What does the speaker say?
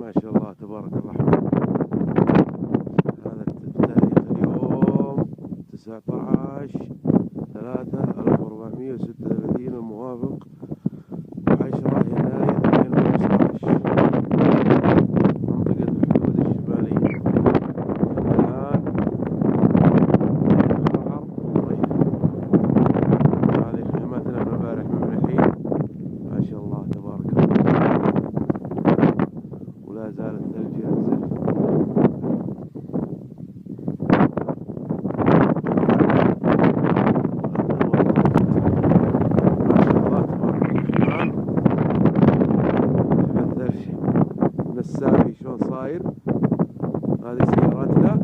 ما شاء الله تبارك الرحمن. هذا تاريخ اليوم 19/3/1436 الموافق 10 يناير 2015. منطقة الحدود الشمالية. الآن حر وضيق. هذه خيماتنا من امبارح من الحين. ما شاء الله تبارك الله. ولا زال الثلج ينزل. الثلج من السابي شلون صاير. هذه سياراتنا